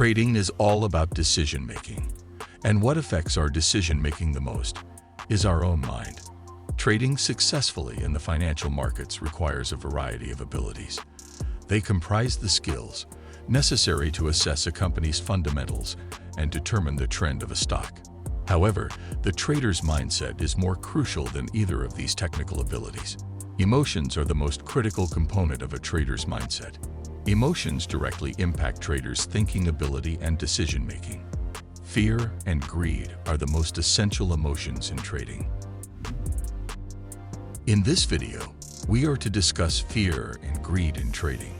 Trading is all about decision-making, and what affects our decision-making the most is our own mind. Trading successfully in the financial markets requires a variety of abilities. They comprise the skills necessary to assess a company's fundamentals and determine the trend of a stock. However, the trader's mindset is more crucial than either of these technical abilities. Emotions are the most critical component of a trader's mindset. Emotions directly impact traders' thinking ability and decision-making. Fear and greed are the most essential emotions in trading. In this video, we are to discuss fear and greed in trading.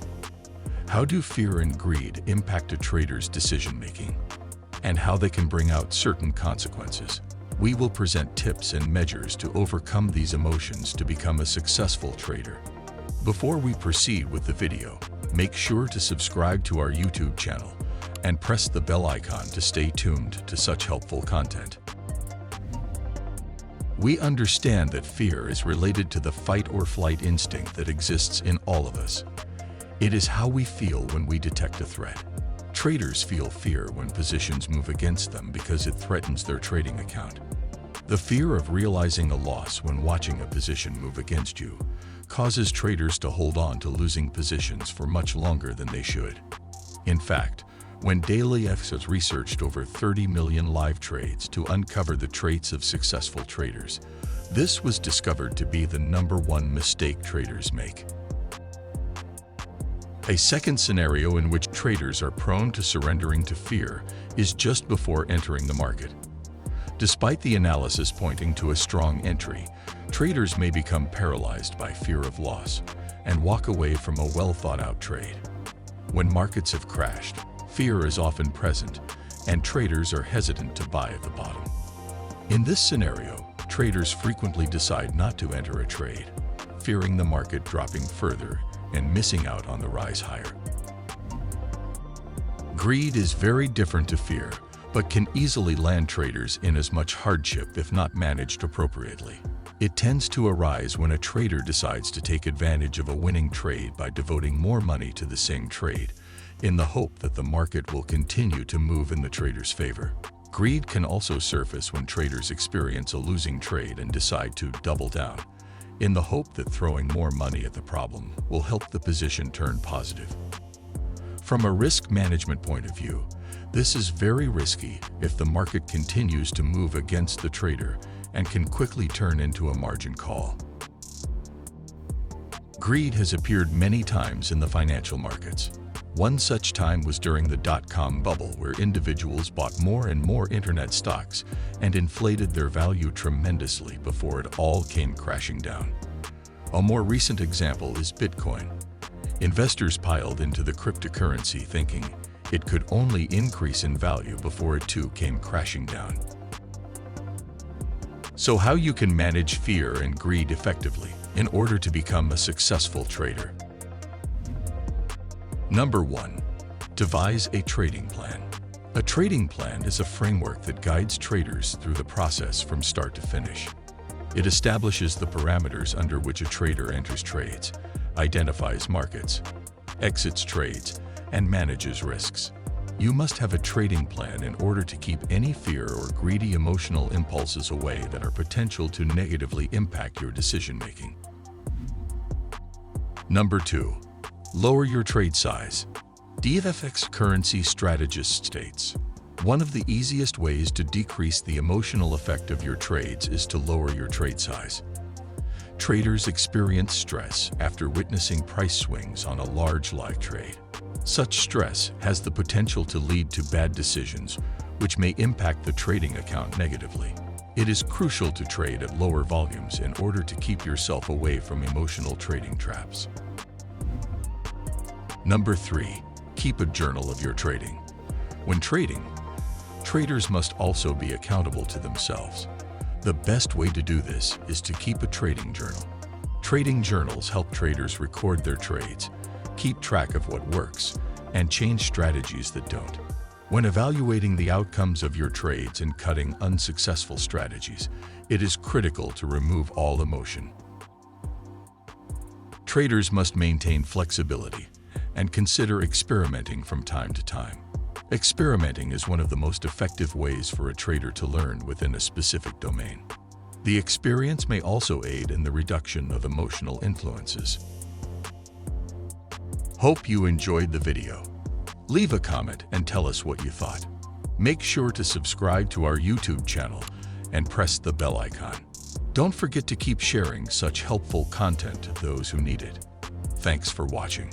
How do fear and greed impact a trader's decision-making, and how they can bring out certain consequences? We will present tips and measures to overcome these emotions to become a successful trader. Before we proceed with the video, make sure to subscribe to our YouTube channel and press the bell icon to stay tuned to such helpful content. We understand that fear is related to the fight or flight instinct that exists in all of us. It is how we feel when we detect a threat. Traders feel fear when positions move against them because it threatens their trading account. The fear of realizing a loss when watching a position move against you causes traders to hold on to losing positions for much longer than they should. In fact, when Daily X has researched over 30 million live trades to uncover the traits of successful traders, this was discovered to be the #1 mistake traders make. A second scenario in which traders are prone to surrendering to fear is just before entering the market. Despite the analysis pointing to a strong entry, traders may become paralyzed by fear of loss and walk away from a well-thought-out trade. When markets have crashed, fear is often present, and traders are hesitant to buy at the bottom. In this scenario, traders frequently decide not to enter a trade, fearing the market dropping further and missing out on the rise higher. Greed is very different to fear, but can easily land traders in as much hardship if not managed appropriately. It tends to arise when a trader decides to take advantage of a winning trade by devoting more money to the same trade, in the hope that the market will continue to move in the trader's favor. Greed can also surface when traders experience a losing trade and decide to double down, in the hope that throwing more money at the problem will help the position turn positive. From a risk management point of view, this is very risky if the market continues to move against the trader and can quickly turn into a margin call. Greed has appeared many times in the financial markets. One such time was during the dot-com bubble, where individuals bought more and more internet stocks and inflated their value tremendously before it all came crashing down. A more recent example is Bitcoin. Investors piled into the cryptocurrency thinking it could only increase in value before it too came crashing down. So how you can manage fear and greed effectively in order to become a successful trader? Number 1. Devise a trading plan. A trading plan is a framework that guides traders through the process from start to finish. It establishes the parameters under which a trader enters trades, identifies markets, exits trades, and manages risks. You must have a trading plan in order to keep any fear or greedy emotional impulses away that are potential to negatively impact your decision-making. Number 2. Lower your trade size. DFX currency strategist states, one of the easiest ways to decrease the emotional effect of your trades is to lower your trade size. Traders experience stress after witnessing price swings on a large live trade. Such stress has the potential to lead to bad decisions, which may impact the trading account negatively. It is crucial to trade at lower volumes in order to keep yourself away from emotional trading traps. Number 3. Keep a journal of your trading. When trading, traders must also be accountable to themselves. The best way to do this is to keep a trading journal. Trading journals help traders record their trades, keep track of what works, and change strategies that don't. When evaluating the outcomes of your trades and cutting unsuccessful strategies, it is critical to remove all emotion. Traders must maintain flexibility and consider experimenting from time to time. Experimenting is one of the most effective ways for a trader to learn within a specific domain. The experience may also aid in the reduction of emotional influences. Hope you enjoyed the video. Leave a comment and tell us what you thought. Make sure to subscribe to our YouTube channel and press the bell icon. Don't forget to keep sharing such helpful content to those who need it. Thanks for watching.